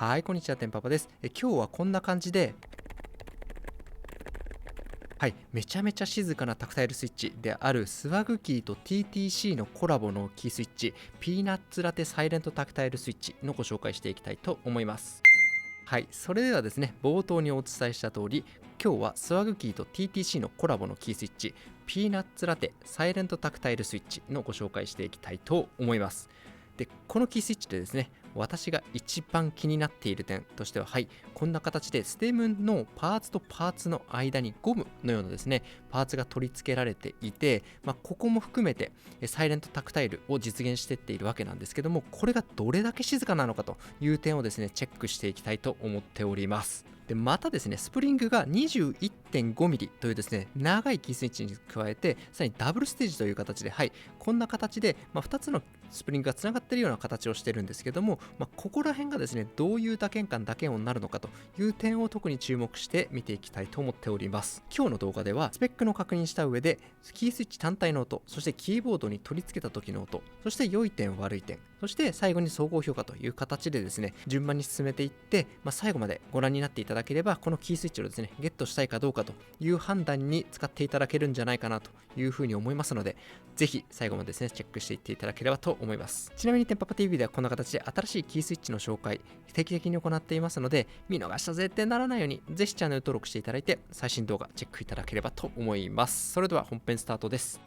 はい、こんにちは、てんぱぱです。今日はこんな感じで、はい、めちゃめちゃ静かなタクタイルスイッチであるスワグキーと TTC のコラボのキースイッチ、ピーナッツラテサイレントタクタイルスイッチのご紹介していきたいと思います。はい、それではですね、冒頭にお伝えした通り、今日はスワグキーと TTC のコラボのキースイッチ、ピーナッツラテサイレントタクタイルスイッチのご紹介していきたいと思います。で、このキースイッチでですね、私が一番気になっている点としては、はい、こんな形でステムのパーツとパーツの間にゴムのようなですね、パーツが取り付けられていて、ここも含めてサイレントタクタイルを実現していっているわけなんですけども、これがどれだけ静かなのかという点をですね、チェックしていきたいと思っております。でまたですね、スプリングが 21.5mm というですね、長いキースイッチに加えて、さらにダブルステージという形で、はい、こんな形で、2つのスプリングがつながっているような形をしているんですけども、ここら辺がですね、どういう打鍵感打鍵音になるのかという点を特に注目して見ていきたいと思っております。今日の動画ではスペックの確認した上で、キースイッチ単体の音、そしてキーボードに取り付けた時の音、そして良い点悪い点、そして最後に総合評価という形でですね、順番に進めていって、最後までご覧になっていただければ、このキースイッチをですね、ゲットしたいかどうかという判断に使っていただけるんじゃないかなというふうに思いますので、ぜひ最後までですね、チェックしていっていただければと思います。ちなみにてんぱぱ TV ではこんな形で新しいキースイッチの紹介、定期的に行っていますので、見逃した絶対ならないように、ぜひチャンネル登録していただいて、最新動画チェックいただければと思います。それでは本編スタートです。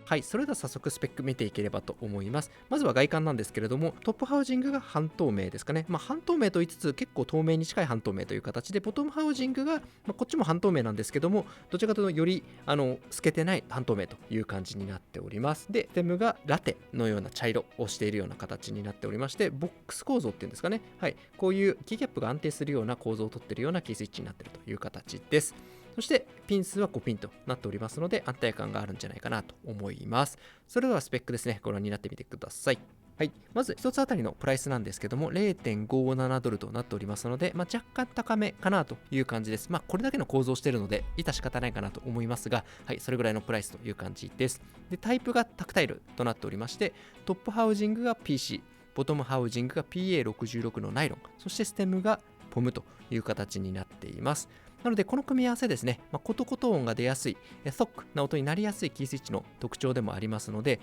はい、それでは早速スペック見ていければと思います。まずは外観なんですけれども、トップハウジングが半透明ですかね。半透明と言いつつ、結構透明に近い半透明という形で、ボトムハウジングが、こっちも半透明なんですけども、どちらかというとより透けてない半透明という感じになっております。で、ステムがラテのような茶色をしているような形になっておりまして、ボックス構造っていうんですかね。はい、こういうキーキャップが安定するような構造をとっているようなキースイッチになっているという形です。そしてピン数は5ピンとなっておりますので、安定感があるんじゃないかなと思います。それではスペックですね、ご覧になってみてください。はい、まず1つあたりのプライスなんですけども、0.57 ドルとなっておりますので、若干高めかなという感じです。これだけの構造しているので、致し方ないかなと思いますが、はい、それぐらいのプライスという感じです。で、タイプがタクタイルとなっておりまして、トップハウジングが PC、ボトムハウジングが PA66 のナイロン、そしてステムがポムという形になっています。なので、この組み合わせですね、コトコト音が出やすい、ソックな音になりやすいキースイッチの特徴でもありますので、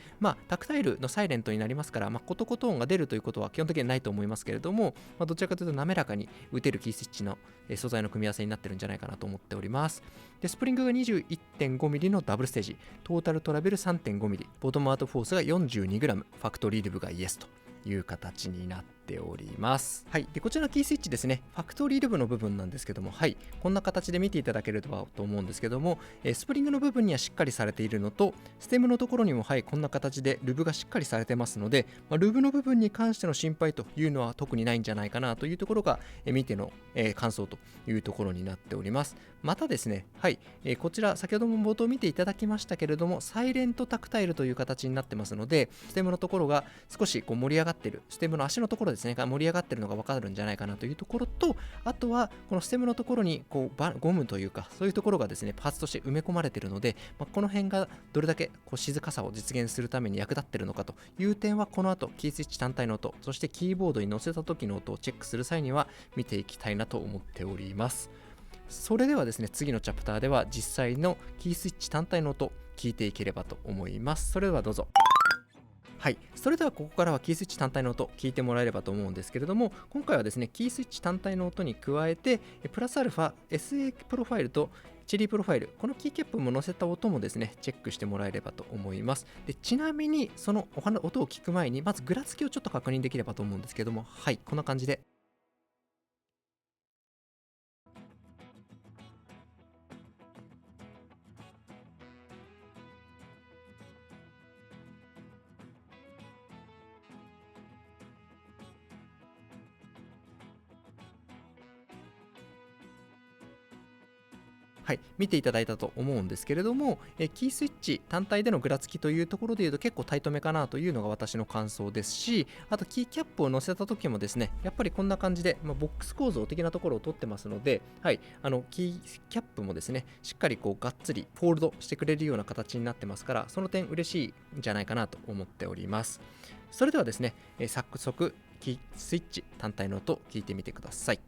タクタイルのサイレントになりますから、コトコト音が出るということは基本的にはないと思いますけれども、どちらかというと滑らかに打てるキースイッチの素材の組み合わせになってるんじゃないかなと思っております。で、スプリングが 21.5mm のダブルステージ、トータルトラベル 3.5mm、ボトムアウトフォースが 42g、ファクトリーリブがイエスという形になっております。はい、でこちらのキースイッチですね、ファクトリールブの部分なんですけども、はい、こんな形で見ていただければと思うんですけども、スプリングの部分にはしっかりされているのと、ステムのところにも、はい、こんな形でルブがしっかりされてますので、ルブの部分に関しての心配というのは特にないんじゃないかなというところが、見ての、感想というところになっております。またですね、はい、こちら先ほども冒頭見ていただきましたけれども、サイレントタクタイルという形になってますので、ステムのところが少しこう盛り上がっている、ステムの足のところですね、が盛り上がっているのが分かるんじゃないかなというところと、あとはこのステムのところにこうゴムというか、そういうところがですね、パーツとして埋め込まれているので、この辺がどれだけこう静かさを実現するために役立っているのかという点は、この後キースイッチ単体の音、そしてキーボードに乗せた時の音をチェックする際には見ていきたいなと思っております。それではですね、次のチャプターでは実際のキースイッチ単体の音聞いていければと思います。それではどうぞ。はい、それではここからはキースイッチ単体の音聞いてもらえればと思うんですけれども、今回はですね、キースイッチ単体の音に加えてプラスアルファ SA プロファイルとチェリープロファイル、このキーキャップも載せた音もですね、チェックしてもらえればと思います。で、ちなみにその音を聞く前に、まずグラつきをちょっと確認できればと思うんですけども、はい、こんな感じで。はい、見ていただいたと思うんですけれども、キースイッチ単体でのぐらつきというところでいうと結構タイトめかなというのが私の感想ですし、あとキーキャップを乗せた時もですね、やっぱりこんな感じで、ボックス構造的なところを取ってますので、はい、キーキャップもですね、しっかりこうがっつりフォールドしてくれるような形になってますから、その点嬉しいんじゃないかなと思っております。それではですね、早速キースイッチ単体の音聞いてみてください。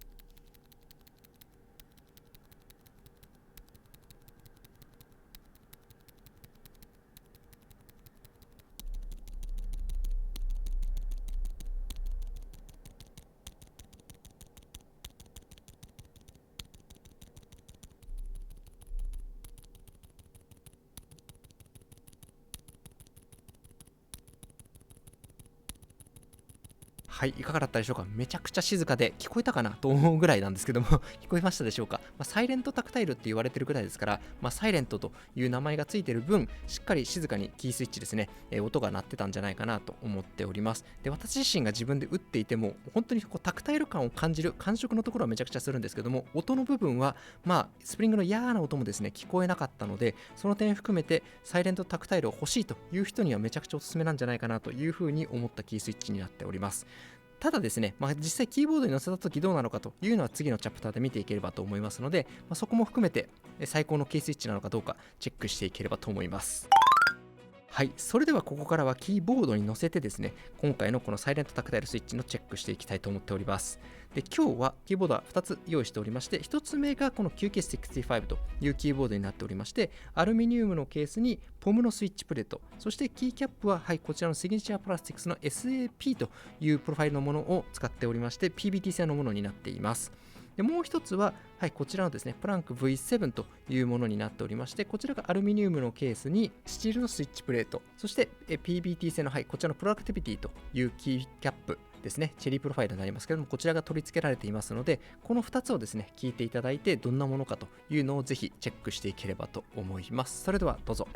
はい、いかがだったでしょうか。めちゃくちゃ静かで聞こえたかなと思うぐらいなんですけども聞こえましたでしょうか。サイレントタクタイルって言われてるぐらいですから、サイレントという名前がついてる分、しっかり静かにキースイッチですね、音が鳴ってたんじゃないかなと思っております。で、私自身が自分で打っていても、本当にこうタクタイル感を感じる感触のところはめちゃくちゃするんですけども、音の部分は、スプリングの嫌な音もですね、聞こえなかったので、その点含めて、サイレントタクタイルを欲しいという人にはめちゃくちゃおすすめなんじゃないかなというふうに思ったキースイッチになっております。ただですね、実際キーボードに載せた時どうなのかというのは次のチャプターで見ていければと思いますので、そこも含めて最高のキースイッチなのかどうかチェックしていければと思います。はい、それではここからはキーボードに載せてですね、今回のこのサイレントタクタイルスイッチのチェックしていきたいと思っております。で、今日はキーボードは2つ用意しておりまして、1つ目がこの QK65 というキーボードになっておりまして、アルミニウムのケースにポムのスイッチプレート、そしてキーキャップは、こちらのシグニチャープラスティックスの SAP というプロファイルのものを使っておりまして、PBT 製のものになっています。で、もう一つは、こちらのですね、プランク V7 というものになっておりまして、こちらがアルミニウムのケースにスチールのスイッチプレート、そして PBT 製の、こちらのプロダクティビティというキーキャップですね、チェリープロファイルになりますけれども、こちらが取り付けられていますので、この2つをですね、聞いていただいて、どんなものかというのをぜひチェックしていければと思います。それではどうぞ。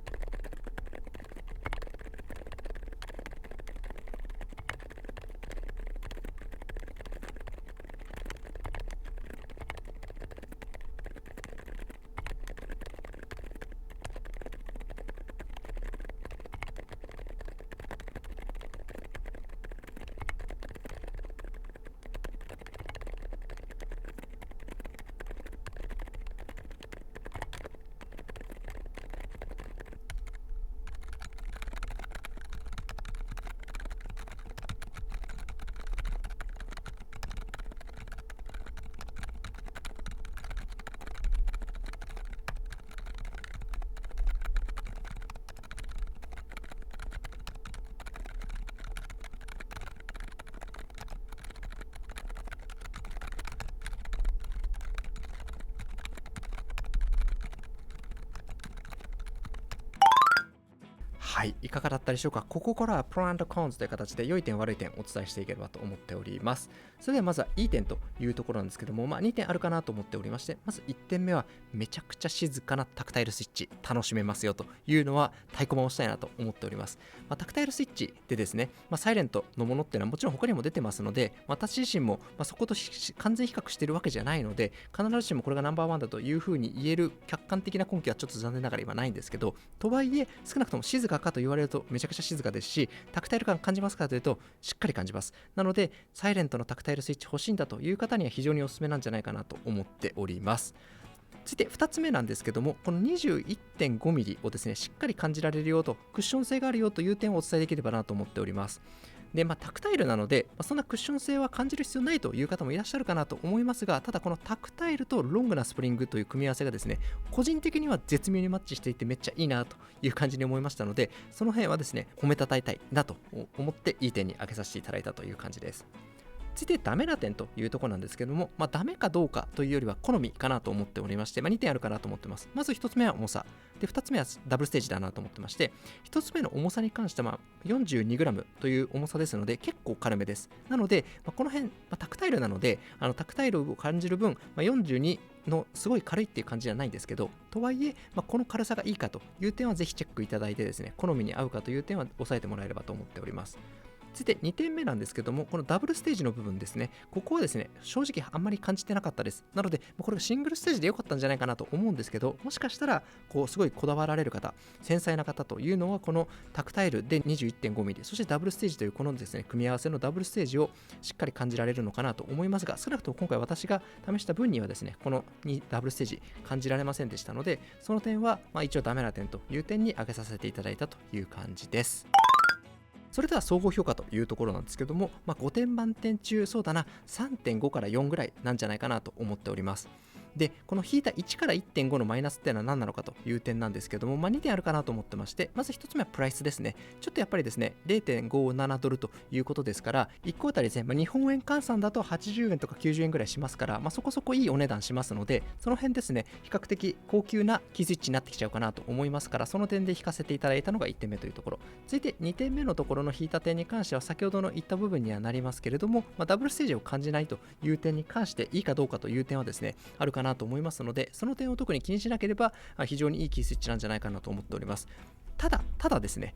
はい、いかがだったでしょうか。ここからはプロ&コンズという形で良い点悪い点をお伝えしていければと思っております。それではまずはいい点というところなんですけども、2点あるかなと思っておりまして、まず1点目はめちゃくちゃ静かなタクタイルスイッチ楽しめますよというのは太鼓判をしたいなと思っております。タクタイルスイッチでですね、サイレントのものっていうのはもちろん他にも出てますので、私自身もそこと完全比較しているわけじゃないので、必ずしもこれがナンバーワンだというふうに言える客観的な根拠はちょっと残念ながら今ないんですけど、とはいえ少なくとも静かかと言われるとめちゃくちゃ静かですし、タクタイル感感じますかというとしっかり感じます。なのでサイレントのタクタイルスイッチ欲しいんだという方には非常におすすめなんじゃないかなと思っております。続いて2つ目なんですけども、この 21.5mm をですねしっかり感じられるよと、クッション性があるよという点をお伝えできればなと思っております。で、タクタイルなので、そんなクッション性は感じる必要ないという方もいらっしゃるかなと思いますが、ただこのタクタイルとロングなスプリングという組み合わせがですね、個人的には絶妙にマッチしていてめっちゃいいなという感じに思いましたので、その辺はですね、褒めたたえたいなと思っていい点に挙げさせていただいたという感じです。続いてダメな点というところなんですけども、ダメかどうかというよりは好みかなと思っておりまして、2点あるかなと思ってます。まず1つ目は重さ。で、2つ目はダブルステージだなと思ってまして、1つ目の重さに関しては 42g という重さですので、結構軽めです。なので、この辺、タクタイルなので、タクタイルを感じる分、42のすごい軽いっていう感じじゃないんですけど、とはいえ、この軽さがいいかという点はぜひチェックいただいてですね、好みに合うかという点は押さえてもらえればと思っております。続いて2点目なんですけども、このダブルステージの部分ですね、ここはですね、正直あんまり感じてなかったです。なので、これがシングルステージで良かったんじゃないかなと思うんですけど、もしかしたら、すごいこだわられる方、繊細な方というのは、このタクタイルで 21.5mm、そしてダブルステージというこのですね、組み合わせのダブルステージをしっかり感じられるのかなと思いますが、少なくとも今回私が試した分にはですね、このダブルステージ感じられませんでしたので、その点は、一応ダメな点という点に挙げさせていただいたという感じです。それでは総合評価というところなんですけども、5点満点中そうだな 3.5 から4ぐらいなんじゃないかなと思っております。で、この引いた1から 1.5 のマイナスっていうのは何なのかという点なんですけども、2点あるかなと思ってまして、まず1つ目はプライスですね。ちょっとやっぱりですね、0.57 ドルということですから、1個あたりですね、日本円換算だと80円とか90円ぐらいしますから、そこそこいいお値段しますので、その辺ですね、比較的高級なキースイッチになってきちゃうかなと思いますから、その点で引かせていただいたのが1点目というところ。続いて2点目のところの引いた点に関しては、先ほどの言った部分にはなりますけれども、ダブルステージを感じないという点に関していいかどうかという点はですね、あるかなと思いますので、その点を特に気にしなければ非常にいいキースイッチなんじゃないかなと思っております。ただですね、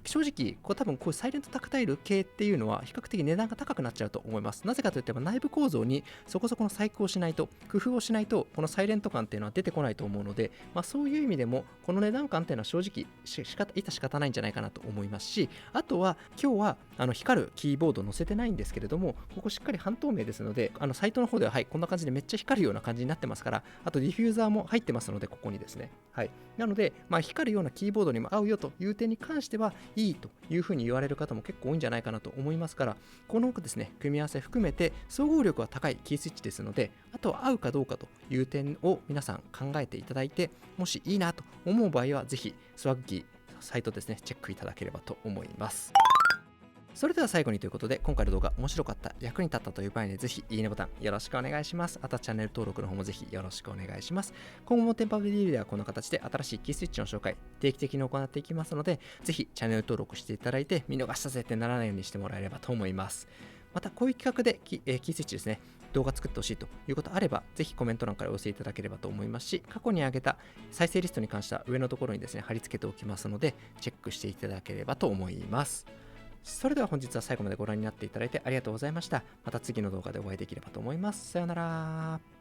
正直多分こういうサイレントタクタイル系っていうのは比較的値段が高くなっちゃうと思います。なぜかといっても内部構造にそこそこの細工をしないと、工夫をしないとこのサイレント感っていうのは出てこないと思うので、そういう意味でもこの値段感っていうのは正直仕方ないんじゃないかなと思いますし、あとは今日は光るキーボード載せてないんですけれども、ここしっかり半透明ですので、サイトの方ではこんな感じでめっちゃ光るような感じになってますから、あとディフューザーも入ってますので、ここにですね、なので、光るようなキーボードにも合うよという点に関してはいいというふうに言われる方も結構多いんじゃないかなと思いますから、このですね、組み合わせ含めて総合力は高いキースイッチですので、あとは合うかどうかという点を皆さん考えていただいて、もしいいなと思う場合はぜひスワッギーサイトですね、チェックいただければと思います。それでは最後にということで、今回の動画面白かった、役に立ったという場合にぜひいいねボタンよろしくお願いします。あとはチャンネル登録の方もぜひよろしくお願いします。今後もテンパブリーではこの形で新しいキースイッチの紹介定期的に行っていきますので、ぜひチャンネル登録していただいて見逃したぜってならないようにしてもらえればと思います。またこういう企画でキースイッチですね、動画作ってほしいということあれば、ぜひコメント欄からお寄せいただければと思いますし、過去に上げた再生リストに関しては上のところにですね、貼り付けておきますので、チェックしていただければと思います。それでは本日は最後までご覧になっていただいてありがとうございました。また次の動画でお会いできればと思います。さようなら。